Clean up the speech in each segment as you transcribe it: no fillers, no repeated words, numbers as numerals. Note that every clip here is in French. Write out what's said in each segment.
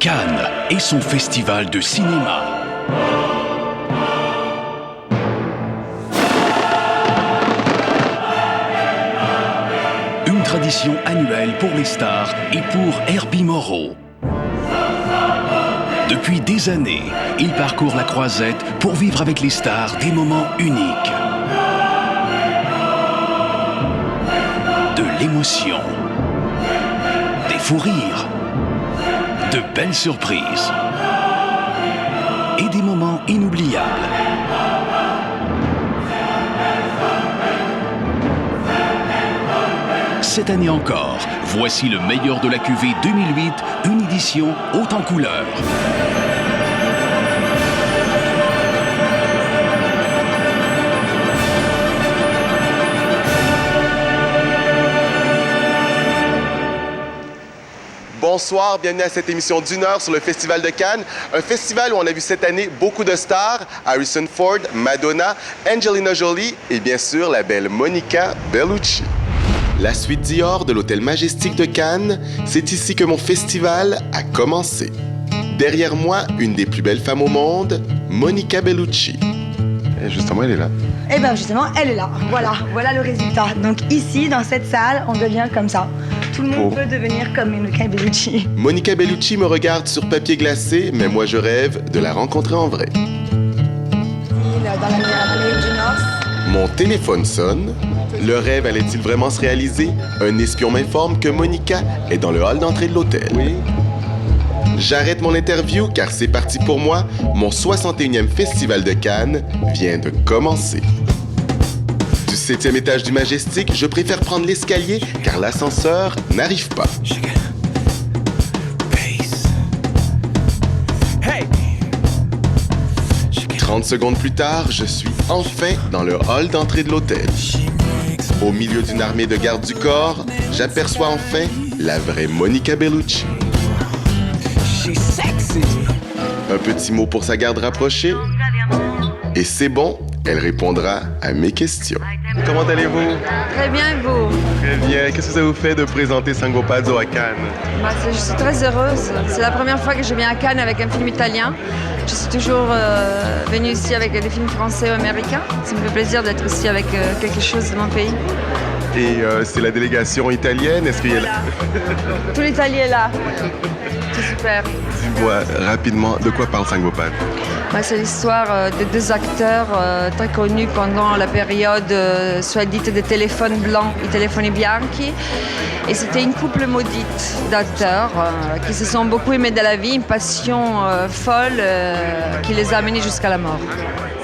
Cannes et son festival de cinéma. Une tradition annuelle pour les stars et pour Herbie Moreau. Depuis des années, il parcourt la croisette pour vivre avec les stars des moments uniques. De l'émotion, des fous rires, de belles surprises et des moments inoubliables. Cette année encore, voici le meilleur de la cuvée 2008, une édition haute en couleurs. Bonsoir, bienvenue à cette émission d'1 heure sur le Festival de Cannes. Un festival où on a vu cette année beaucoup de stars, Harrison Ford, Madonna, Angelina Jolie et bien sûr la belle Monica Bellucci. La suite Dior de l'Hôtel Majestic de Cannes, c'est ici que mon festival a commencé. Derrière moi, une des plus belles femmes au monde, Monica Bellucci. Et justement, elle est là. Eh bien justement, elle est là. Voilà le résultat. Donc ici, dans cette salle, on devient comme ça. Tout le monde peut devenir comme Monica Bellucci. Monica Bellucci me regarde sur papier glacé, mais moi je rêve de la rencontrer en vrai. Dans l'Amérique du Nord. Mon téléphone sonne. Le rêve allait-il vraiment se réaliser? Un espion m'informe que Monica est dans le hall d'entrée de l'hôtel. Oui. J'arrête mon interview car c'est parti pour moi. Mon 61e festival de Cannes vient de commencer. Du 7e étage du Majestic, je préfère prendre l'escalier car l'ascenseur n'arrive pas. 30 secondes plus tard, je suis enfin dans le hall d'entrée de l'hôtel. Au milieu d'une armée de gardes du corps, j'aperçois enfin la vraie Monica Bellucci. Un petit mot pour sa garde rapprochée. Et c'est bon, elle répondra à mes questions. Comment allez-vous? Très bien, et vous? Très bien. Qu'est-ce que ça vous fait de présenter Sango Pazzo à Cannes? Je suis très heureuse. C'est la première fois que je viens à Cannes avec un film italien. Je suis toujours venue ici avec des films français ou américains. Ça me fait plaisir d'être ici avec quelque chose de mon pays. Et c'est la délégation italienne? Est-ce qu'il y a là? Tout l'Italie est là. C'est super. Dis-moi rapidement, de quoi parle Sango Pazzo? C'est l'histoire de deux acteurs très connus pendant la période soit dite des téléphones blancs, i telefoni bianchi. Et c'était une couple maudite d'acteurs qui se sont beaucoup aimés de la vie, une passion folle qui les a amenés jusqu'à la mort.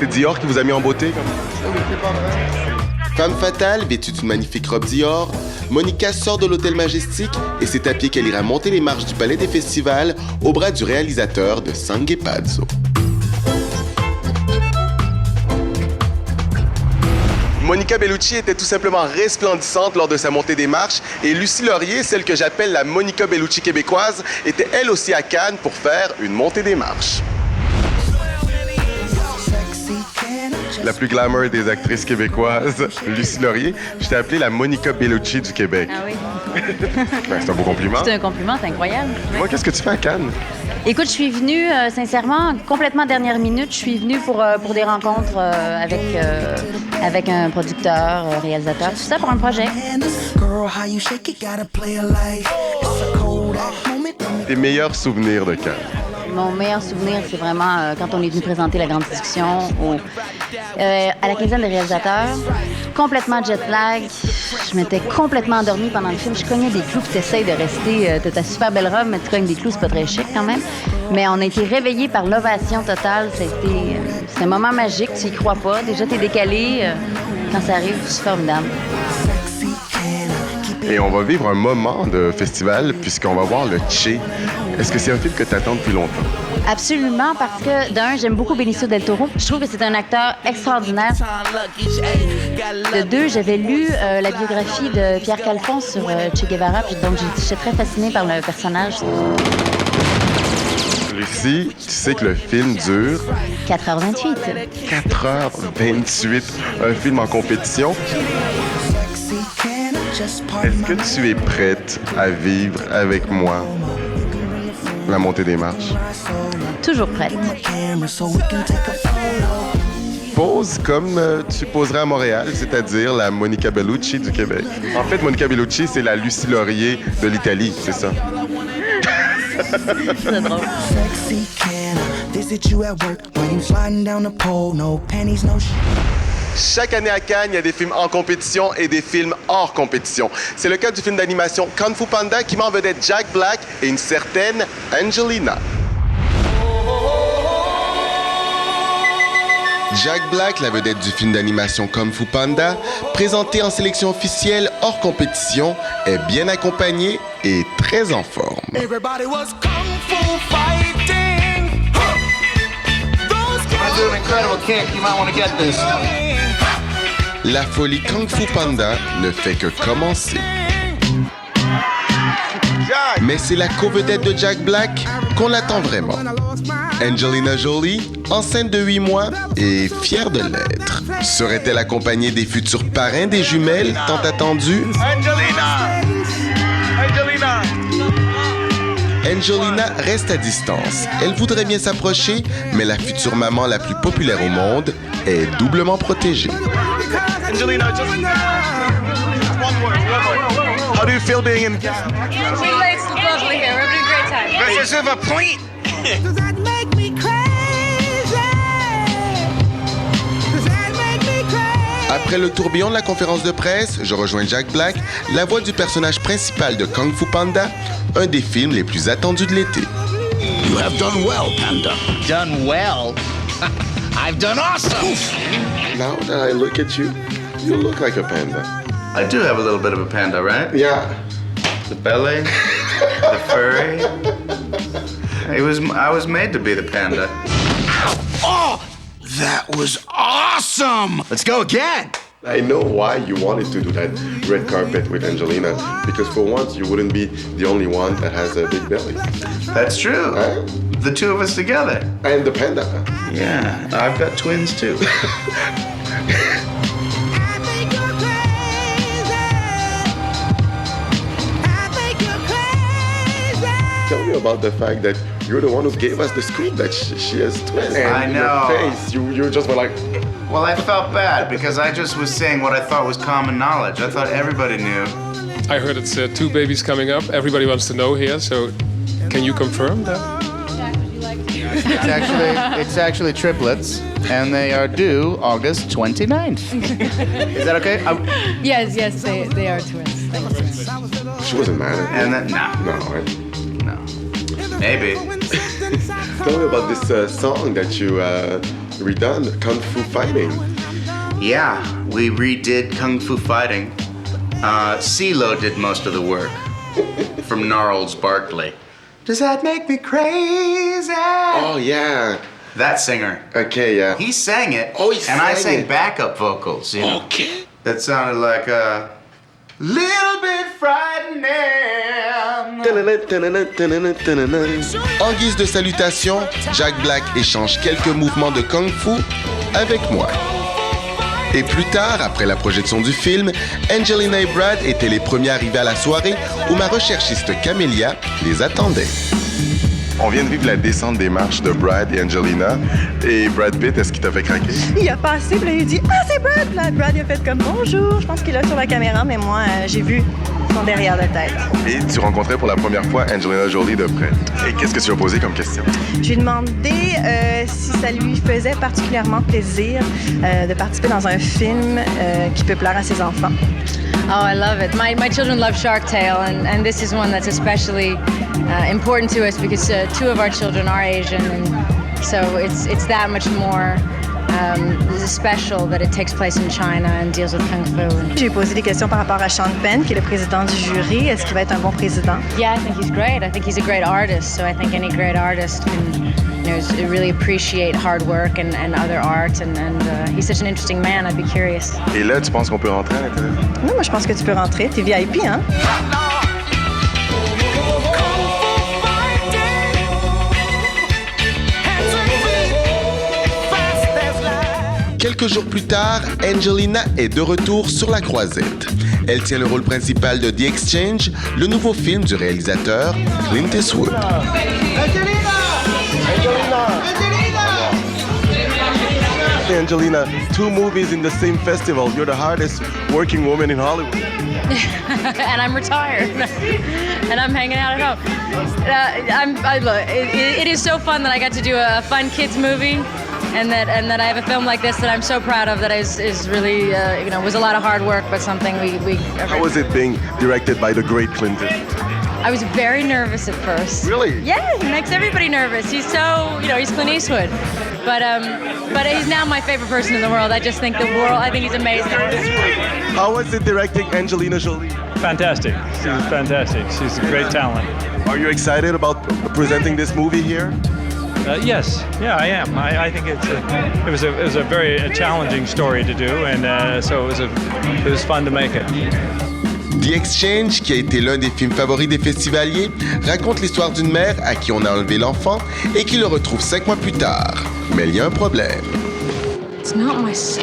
C'est Dior qui vous a mis en beauté comme ça? Femme fatale, vêtue d'une magnifique robe Dior, Monica sort de l'Hôtel Majestic et c'est à pied qu'elle ira monter les marches du Palais des Festivals au bras du réalisateur de Sangue Pazzo. Monica Bellucci était tout simplement resplendissante lors de sa montée des marches et Lucie Laurier, celle que j'appelle la Monica Bellucci québécoise, était elle aussi à Cannes pour faire une montée des marches. La plus glamour des actrices québécoises, Lucie Laurier. Je t'ai appelée la Monica Bellucci du Québec. Ah oui. C'est un beau compliment. C'est un compliment, c'est incroyable. Moi, qu'est-ce que tu fais à Cannes? Écoute, je suis venue, sincèrement, complètement dernière minute. Je suis venue pour des rencontres avec un producteur, réalisateur, tout ça pour un projet. Tes meilleurs souvenirs de Cannes? Mon meilleur souvenir, c'est vraiment quand on est venu présenter la grande discussion à la quinzaine des réalisateurs. Complètement jet lag. Je m'étais complètement endormie pendant le film. Je cognais des clous, puis t'essayes de rester... t'as ta super belle robe, mais tu cognes des clous, c'est pas très chic quand même. Mais on a été réveillés par l'ovation totale. C'est un moment magique, tu y crois pas. Déjà, t'es décalé. Quand ça arrive, c'est formidable. Et on va vivre un moment de festival puisqu'on va voir le Che. Est-ce que c'est un film que tu attends depuis longtemps? Absolument, parce que d'un, j'aime beaucoup Benicio del Toro. Je trouve que c'est un acteur extraordinaire. De deux, j'avais lu la biographie de Pierre Calfon sur Che Guevara, donc j'étais très fascinée par le personnage. Lucie, tu sais que le film dure 4h28. 4h28, un film en compétition. Est-ce que tu es prête à vivre avec moi la montée des marches? Toujours prête. Pose comme tu poserais à Montréal, c'est-à-dire la Monica Bellucci du Québec. En fait, Monica Bellucci, c'est la Lucie Laurier de l'Italie, c'est ça. C'est drôle. Chaque année à Cannes, il y a des films en compétition et des films hors compétition. C'est le cas du film d'animation Kung Fu Panda qui met en vedette Jack Black et une certaine Angelina. Jack Black, la vedette du film d'animation Kung Fu Panda, présenté en sélection officielle hors compétition, est bien accompagné et très en forme. Everybody was kung fu fighting. I do an incredible kick. You might want to get this. La folie Kung Fu Panda ne fait que commencer. Mais c'est la co-vedette de Jack Black qu'on attend vraiment. Angelina Jolie, enceinte de 8 mois et fière de l'être. Serait-elle accompagnée des futurs parrains des jumelles tant attendues? Angelina reste à distance. Elle voudrait bien s'approcher, mais la future maman la plus populaire au monde est doublement protégée. Angelina, just one more. How do you feel being in? It's lovely here. We're having a great time. This is a point. Does that make me crazy? Does that make me crazy? Après le tourbillon de la conférence de presse, je rejoins Jack Black, la voix du personnage principal de Kung Fu Panda, un des films les plus attendus de l'été. You have done well, Panda. Done well. I've done awesome. Now that I look at you, you look like a panda. I do have a little bit of a panda, right? Yeah. The belly, the furry. I was made to be the panda. Oh, that was awesome! Let's go again. I know why you wanted to do that red carpet with Angelina, because for once you wouldn't be the only one that has a big belly. That's true. Huh? The two of us together. And the panda. Yeah, I've got twins too. I think you're crazy. I think you're crazy. Tell me about the fact that you're the one who gave us the scoop that she has twins. And I know. Your face, you just were like, Well, I felt bad because I just was saying what I thought was common knowledge. I thought everybody knew. I heard it's 2 babies coming up. Everybody wants to know here, so can you confirm that? It's actually triplets, and they are due August 29th. Is that okay? Yes, they are twins. she wasn't mad at And you. then, no, No, no. Maybe. Tell me about this song that you redone, Kung Fu Fighting. Yeah, we redid Kung Fu Fighting. CeeLo did most of the work from Gnarls Barkley. Does that make me crazy? Oh, yeah. That singer. Okay, yeah. He sang it. Oh, he and I sang sang it. backup vocals. You know? Okay. That sounded like a little bit frightening. En guise de salutation, Jack Black échange quelques mouvements de Kung Fu avec moi. Et plus tard, après la projection du film, Angelina et Brad étaient les premiers arrivés à la soirée où ma recherchiste Camélia les attendait. On vient de vivre la descente des marches de Brad et Angelina. Et Brad Pitt, est-ce qu'il t'a fait craquer? Il a passé, puis là, il a dit « Ah, c'est Brad! » Puis là, Brad, il a fait comme « Bonjour! » Je pense qu'il est sur la caméra, mais moi, j'ai vu son derrière de tête. Et tu rencontrais pour la première fois Angelina Jolie de près. Et qu'est-ce que tu as posé comme question? Je lui ai demandé si ça lui faisait particulièrement plaisir de participer dans un film qui peut plaire à ses enfants. Oh, I love it. My children love Shark Tale, and this is one that's especially important to us because 2 of our children are Asian, and so it's that much more special that it takes place in China and deals with Kung Fu. J'ai posé des questions par rapport à Sean Penn, qui est le président du jury. Est-ce qu'il va être un bon président? Yeah, I think he's great. I think he's a great artist, so I think any great artist can really appreciate hard work and other art, and he's such an interesting man. I'd be curious. Et là, tu penses qu'on peut rentrer à l'intérieur? Oui, moi, je pense que tu peux rentrer. T'es VIP, hein? Quelques jours plus tard, Angelina est de retour sur la croisette. Elle tient le rôle principal de The Exchange, le nouveau film du réalisateur Clint Eastwood. Angelina, 2 movies in the same festival. You're the hardest working woman in Hollywood. And I'm retired. And I'm hanging out at home. It is so fun that I got to do a fun kids movie. And that I have a film like this that I'm so proud of, that is really, was a lot of hard work, but something we How was it being directed by the great Clinton? I was very nervous at first. Really? Yeah, he makes everybody nervous. He's so, he's Clint Eastwood. But he's now my favorite person in the world. I just think I think he's amazing. How was it directing Angelina Jolie? Fantastic. She's fantastic. She's a great talent. Are you excited about presenting this movie here? Yes, yeah, I am. I think it was a very challenging story to do, and so it was fun to make it. The Exchange, qui a été l'un des films favoris des festivaliers, raconte l'histoire d'une mère à qui on a enlevé l'enfant et qui le retrouve 5 mois plus tard. Mais il y a un problème. It's not my son.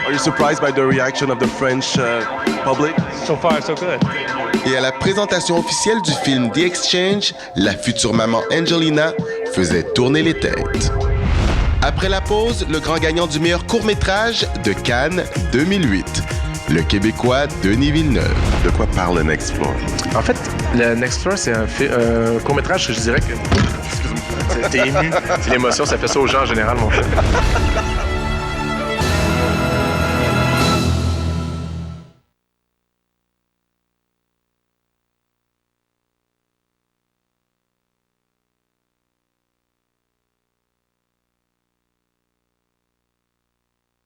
Are you surprised by the reaction of the French public? So far, so good. Et à la présentation officielle du film The Exchange, la future maman Angelina faisait tourner les têtes. Après la pause, le grand gagnant du meilleur court-métrage de Cannes 2008. Le Québécois Denis Villeneuve. De quoi parle le Next Floor? En fait, le Next Floor, c'est un court-métrage que je dirais que... T'es ému. C'est l'émotion, ça fait ça aux gens en général, mon frère.